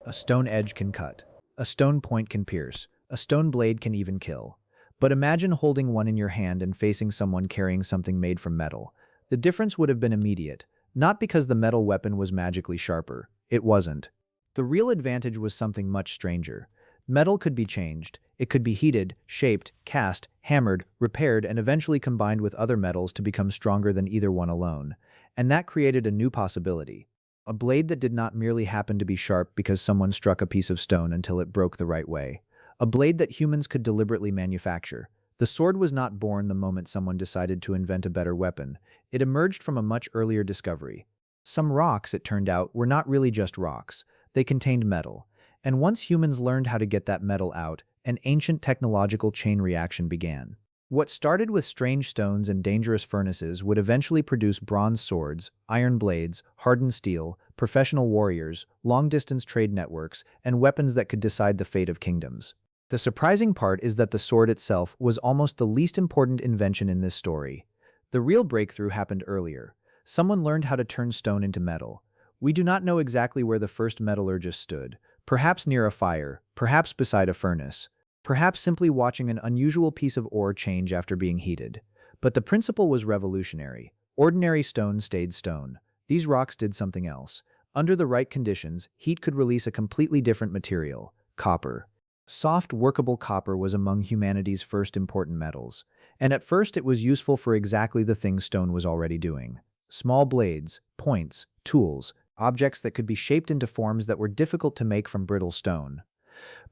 A stone edge can cut. A stone point can pierce. A stone blade can even kill. But imagine holding one in your hand and facing someone carrying something made from metal. The difference would have been immediate, not because the metal weapon was magically sharper. It wasn't. The real advantage was something much stranger. Metal could be changed. It could be heated, shaped, cast, hammered, repaired, and eventually combined with other metals to become stronger than either one alone. And that created a new possibility. A blade that did not merely happen to be sharp because someone struck a piece of stone until it broke the right way. A blade that humans could deliberately manufacture. The sword was not born the moment someone decided to invent a better weapon. It emerged from a much earlier discovery. Some rocks, it turned out, were not really just rocks. They contained metal. And once humans learned how to get that metal out, an ancient technological chain reaction began. What started with strange stones and dangerous furnaces would eventually produce bronze swords, iron blades, hardened steel, professional warriors, long-distance trade networks, and weapons that could decide the fate of kingdoms. The surprising part is that the sword itself was almost the least important invention in this story. The real breakthrough happened earlier. Someone learned how to turn stone into metal. We do not know exactly where the first metallurgist stood, perhaps near a fire, perhaps beside a furnace. Perhaps simply watching an unusual piece of ore change after being heated. But the principle was revolutionary. Ordinary stone stayed stone. These rocks did something else. Under the right conditions, heat could release a completely different material, copper. Soft, workable copper was among humanity's first important metals. And at first it was useful for exactly the things stone was already doing. Small blades, points, tools, objects that could be shaped into forms that were difficult to make from brittle stone.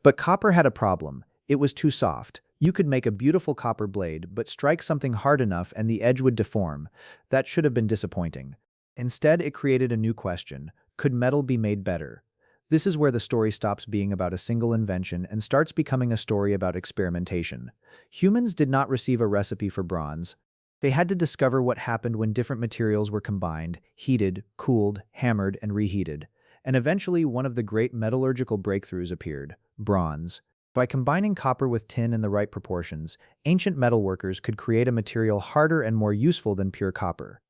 But copper had a problem. It was too soft. You could make a beautiful copper blade, but strike something hard enough and the edge would deform. That should have been disappointing. Instead, it created a new question. Could metal be made better? This is where the story stops being about a single invention and starts becoming a story about experimentation. Humans did not receive a recipe for bronze. They had to discover what happened when different materials were combined, heated, cooled, hammered, and reheated. And eventually, one of the great metallurgical breakthroughs appeared: bronze. By combining copper with tin in the right proportions, ancient metalworkers could create a material harder and more useful than pure copper.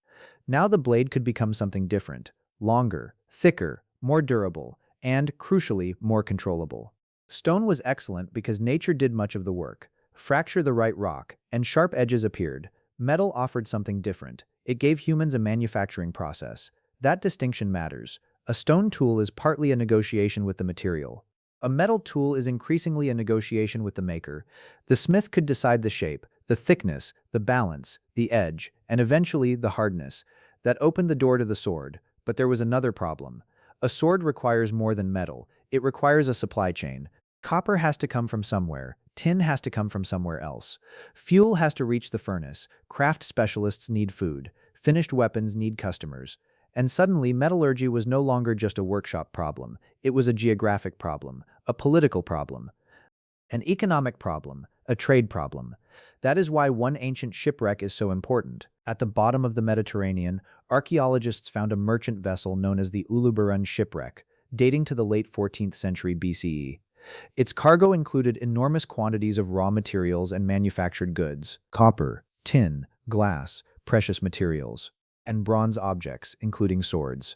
Now the blade could become something different: longer, thicker, more durable, and, crucially, more controllable. Stone was excellent because nature did much of the work. Fracture the right rock, and sharp edges appeared. Metal offered something different. It gave humans a manufacturing process. That distinction matters. A stone tool is partly a negotiation with the material. A metal tool is increasingly a negotiation with the maker. The smith could decide the shape, the thickness, the balance, the edge, and eventually the hardness. That opened the door to the sword. But there was another problem. A sword requires more than metal. It requires a supply chain. Copper has to come from somewhere. Tin has to come from somewhere else. Fuel has to reach the furnace. Craft specialists need food. Finished weapons need customers. And suddenly, metallurgy was no longer just a workshop problem. It was a geographic problem, a political problem, an economic problem, a trade problem. That is why one ancient shipwreck is so important. At the bottom of the Mediterranean, archaeologists found a merchant vessel known as the Uluburun shipwreck, dating to the late 14th century BCE. Its cargo included enormous quantities of raw materials and manufactured goods: copper, tin, glass, precious materials, and bronze objects, including swords.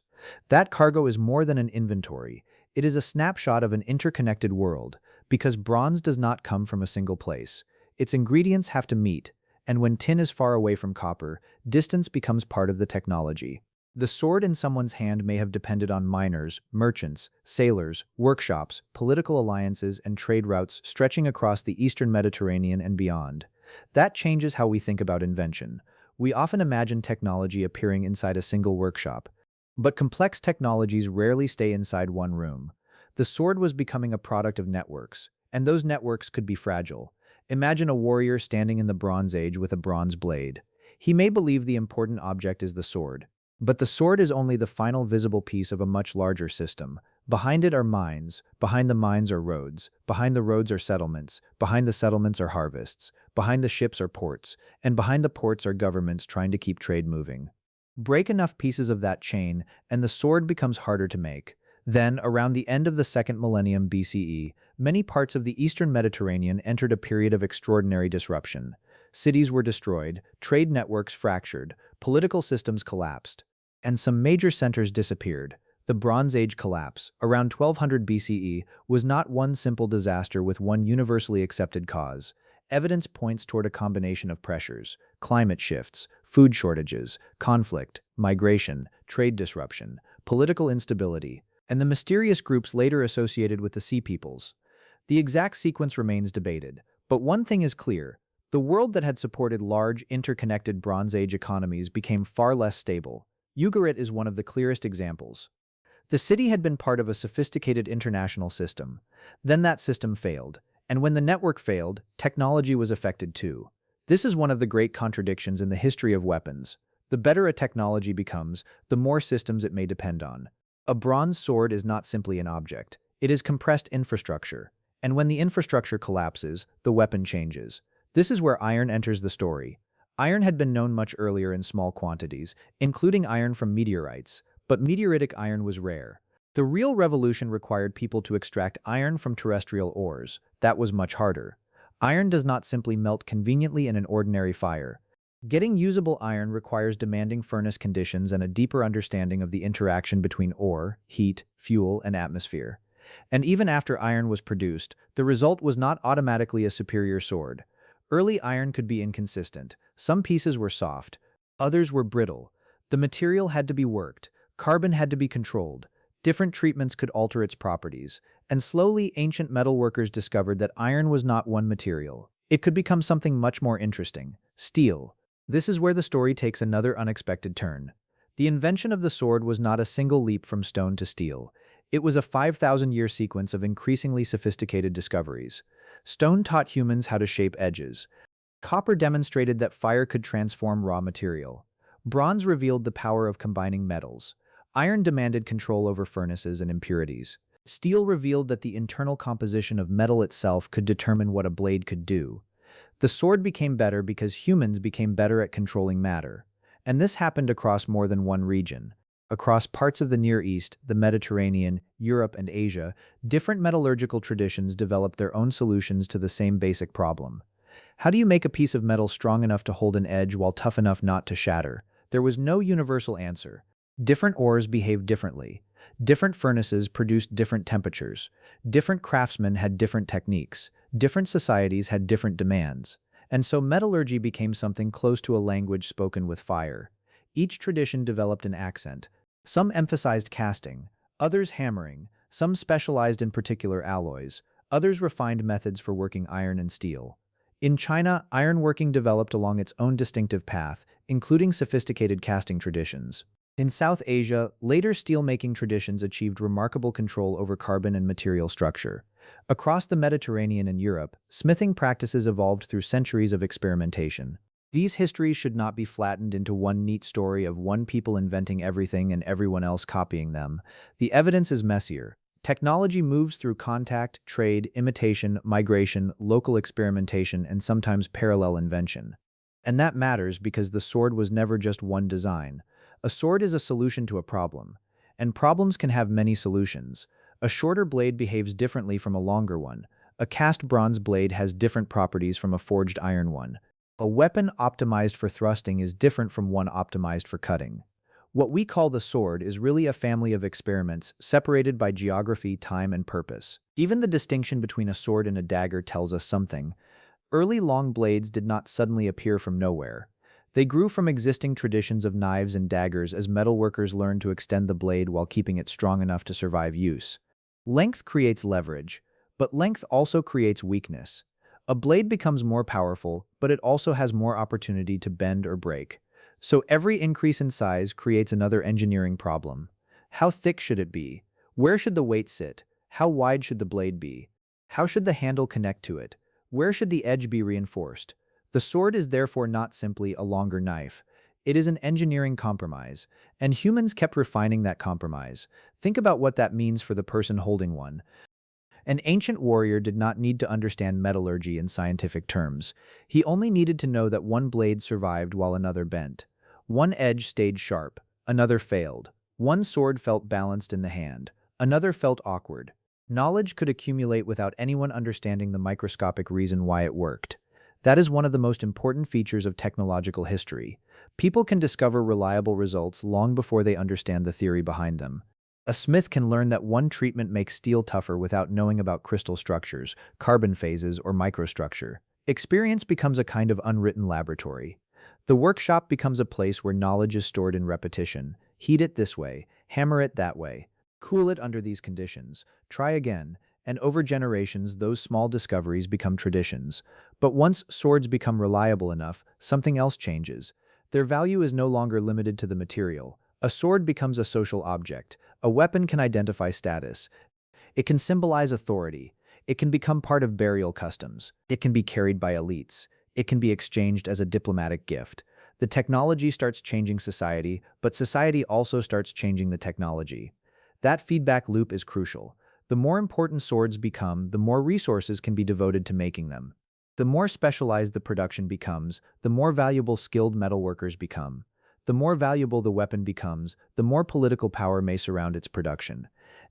That cargo is more than an inventory. It is a snapshot of an interconnected world, because bronze does not come from a single place. Its ingredients have to meet, and when tin is far away from copper, distance becomes part of the technology. The sword in someone's hand may have depended on miners, merchants, sailors, workshops, political alliances, and trade routes stretching across the eastern Mediterranean and beyond. That changes how we think about invention. We often imagine technology appearing inside a single workshop. But complex technologies rarely stay inside one room. The sword was becoming a product of networks, and those networks could be fragile. Imagine a warrior standing in the Bronze Age with a bronze blade. He may believe the important object is the sword. But the sword is only the final visible piece of a much larger system. Behind it are mines, behind the mines are roads, behind the roads are settlements, behind the settlements are harvests, behind the ships are ports, and behind the ports are governments trying to keep trade moving. Break enough pieces of that chain, and the sword becomes harder to make. Then, around the end of the second millennium BCE, many parts of the eastern Mediterranean entered a period of extraordinary disruption. Cities were destroyed, trade networks fractured, political systems collapsed, and some major centers disappeared. The Bronze Age collapse, around 1200 BCE, was not one simple disaster with one universally accepted cause. Evidence points toward a combination of pressures: climate shifts, food shortages, conflict, migration, trade disruption, political instability, and the mysterious groups later associated with the Sea Peoples. The exact sequence remains debated, but one thing is clear: the world that had supported large, interconnected Bronze Age economies became far less stable. Ugarit is one of the clearest examples. The city had been part of a sophisticated international system. Then that system failed, and when the network failed, technology was affected too. This is one of the great contradictions in the history of weapons. The better a technology becomes, the more systems it may depend on. A bronze sword is not simply an object, it is compressed infrastructure. And when the infrastructure collapses, the weapon changes. This is where iron enters the story. Iron had been known much earlier in small quantities, including iron from meteorites, but meteoritic iron was rare. The real revolution required people to extract iron from terrestrial ores. That was much harder. Iron does not simply melt conveniently in an ordinary fire. Getting usable iron requires demanding furnace conditions and a deeper understanding of the interaction between ore, heat, fuel, and atmosphere. And even after iron was produced, the result was not automatically a superior sword. Early iron could be inconsistent. Some pieces were soft, others were brittle. The material had to be worked, carbon had to be controlled, different treatments could alter its properties, and slowly ancient metalworkers discovered that iron was not one material. It could become something much more interesting: steel. This is where the story takes another unexpected turn. The invention of the sword was not a single leap from stone to steel. It was a 5,000-year sequence of increasingly sophisticated discoveries. Stone taught humans how to shape edges. Copper demonstrated that fire could transform raw material. Bronze revealed the power of combining metals. Iron demanded control over furnaces and impurities. Steel revealed that the internal composition of metal itself could determine what a blade could do. The sword became better because humans became better at controlling matter. And this happened across more than one region. Across parts of the Near East, the Mediterranean, Europe, and Asia, different metallurgical traditions developed their own solutions to the same basic problem. How do you make a piece of metal strong enough to hold an edge while tough enough not to shatter? There was no universal answer. Different ores behaved differently. Different furnaces produced different temperatures. Different craftsmen had different techniques. Different societies had different demands. And so metallurgy became something close to a language spoken with fire. Each tradition developed an accent. Some emphasized casting, others hammering, some specialized in particular alloys, others refined methods for working iron and steel. In China, ironworking developed along its own distinctive path, including sophisticated casting traditions. In South Asia, later steelmaking traditions achieved remarkable control over carbon and material structure. Across the Mediterranean and Europe, smithing practices evolved through centuries of experimentation. These histories should not be flattened into one neat story of one people inventing everything and everyone else copying them. The evidence is messier. Technology moves through contact, trade, imitation, migration, local experimentation, and sometimes parallel invention. And that matters because the sword was never just one design. A sword is a solution to a problem, and problems can have many solutions. A shorter blade behaves differently from a longer one. A cast bronze blade has different properties from a forged iron one. A weapon optimized for thrusting is different from one optimized for cutting. What we call the sword is really a family of experiments separated by geography, time, and purpose. Even the distinction between a sword and a dagger tells us something. Early long blades did not suddenly appear from nowhere. They grew from existing traditions of knives and daggers as metalworkers learned to extend the blade while keeping it strong enough to survive use. Length creates leverage, but length also creates weakness. A blade becomes more powerful, but it also has more opportunity to bend or break. So every increase in size creates another engineering problem. How thick should it be? Where should the weight sit? How wide should the blade be? How should the handle connect to it? Where should the edge be reinforced? The sword is therefore not simply a longer knife. It is an engineering compromise, and humans kept refining that compromise. Think about what that means for the person holding one. An ancient warrior did not need to understand metallurgy in scientific terms. He only needed to know that one blade survived while another bent. One edge stayed sharp, another failed. One sword felt balanced in the hand, another felt awkward. Knowledge could accumulate without anyone understanding the microscopic reason why it worked. That is one of the most important features of technological history. People can discover reliable results long before they understand the theory behind them. A smith can learn that one treatment makes steel tougher without knowing about crystal structures, carbon phases, or microstructure. Experience becomes a kind of unwritten laboratory. The workshop becomes a place where knowledge is stored in repetition. Heat it this way, hammer it that way, cool it under these conditions, try again, and over generations those small discoveries become traditions. But once swords become reliable enough, something else changes. Their value is no longer limited to the material. A sword becomes a social object. A weapon can identify status. It can symbolize authority. It can become part of burial customs. It can be carried by elites. It can be exchanged as a diplomatic gift. The technology starts changing society, but society also starts changing the technology. That feedback loop is crucial. The more important swords become, the more resources can be devoted to making them. The more specialized the production becomes, the more valuable skilled metalworkers become. The more valuable the weapon becomes, the more political power may surround its production.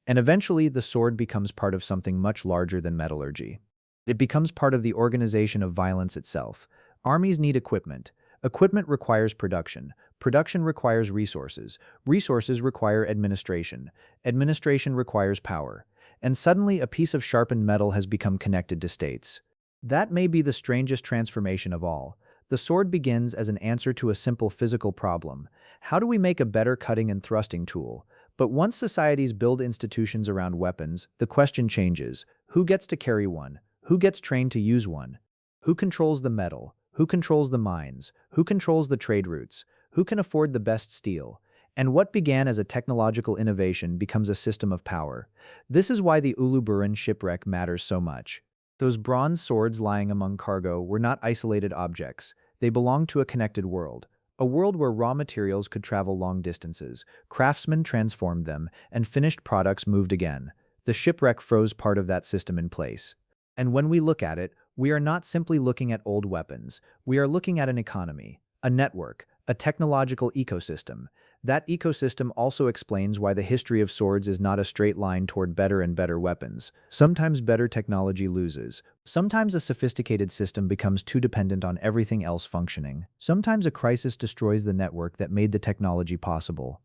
And eventually, the sword becomes part of something much larger than metallurgy. It becomes part of the organization of violence itself. Armies need equipment. Equipment requires production. Production requires resources. Resources require administration. Administration requires power. And suddenly, a piece of sharpened metal has become connected to states. That may be the strangest transformation of all. The sword begins as an answer to a simple physical problem. How do we make a better cutting and thrusting tool? But once societies build institutions around weapons, the question changes. Who gets to carry one? Who gets trained to use one? Who controls the metal? Who controls the mines? Who controls the trade routes? Who can afford the best steel? And what began as a technological innovation becomes a system of power. This is why the Uluburun shipwreck matters so much. Those bronze swords lying among cargo were not isolated objects. They belonged to a connected world. A world where raw materials could travel long distances, craftsmen transformed them, and finished products moved again. The shipwreck froze part of that system in place. And when we look at it, we are not simply looking at old weapons. We are looking at an economy, a network, a technological ecosystem. That ecosystem also explains why the history of swords is not a straight line toward better and better weapons. Sometimes better technology loses. Sometimes a sophisticated system becomes too dependent on everything else functioning. Sometimes a crisis destroys the network that made the technology possible.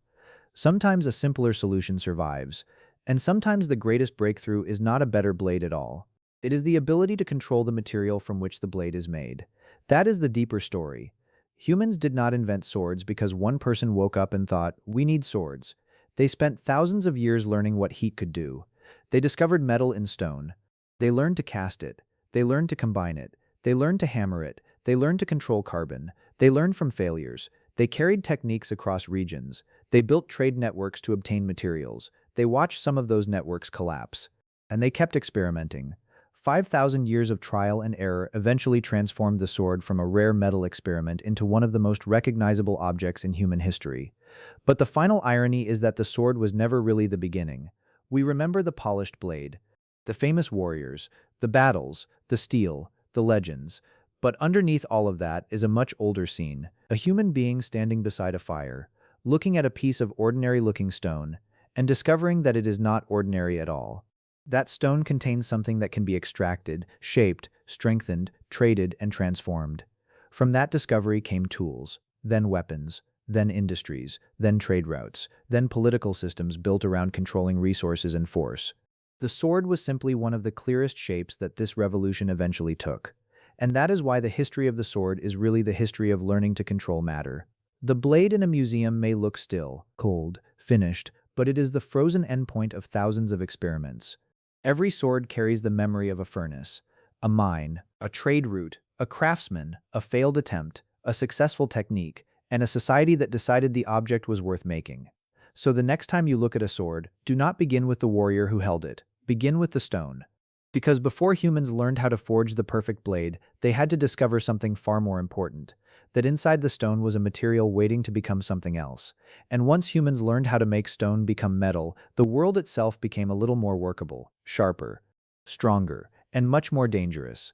Sometimes a simpler solution survives. And sometimes the greatest breakthrough is not a better blade at all. It is the ability to control the material from which the blade is made. That is the deeper story. Humans did not invent swords because one person woke up and thought, we need swords. They spent thousands of years learning what heat could do. They discovered metal in stone. They learned to cast it. They learned to combine it. They learned to hammer it. They learned to control carbon. They learned from failures. They carried techniques across regions. They built trade networks to obtain materials. They watched some of those networks collapse. And they kept experimenting. 5,000 years of trial and error eventually transformed the sword from a rare metal experiment into one of the most recognizable objects in human history. But the final irony is that the sword was never really the beginning. We remember the polished blade, the famous warriors, the battles, the steel, the legends. But underneath all of that is a much older scene, a human being standing beside a fire, looking at a piece of ordinary-looking stone, and discovering that it is not ordinary at all. That stone contains something that can be extracted, shaped, strengthened, traded, and transformed. From that discovery came tools, then weapons, then industries, then trade routes, then political systems built around controlling resources and force. The sword was simply one of the clearest shapes that this revolution eventually took. And that is why the history of the sword is really the history of learning to control matter. The blade in a museum may look still, cold, finished, but it is the frozen endpoint of thousands of experiments. Every sword carries the memory of a furnace, a mine, a trade route, a craftsman, a failed attempt, a successful technique, and a society that decided the object was worth making. So the next time you look at a sword, do not begin with the warrior who held it. Begin with the stone. Because before humans learned how to forge the perfect blade, they had to discover something far more important, that inside the stone was a material waiting to become something else. And once humans learned how to make stone become metal, the world itself became a little more workable, sharper, stronger, and much more dangerous.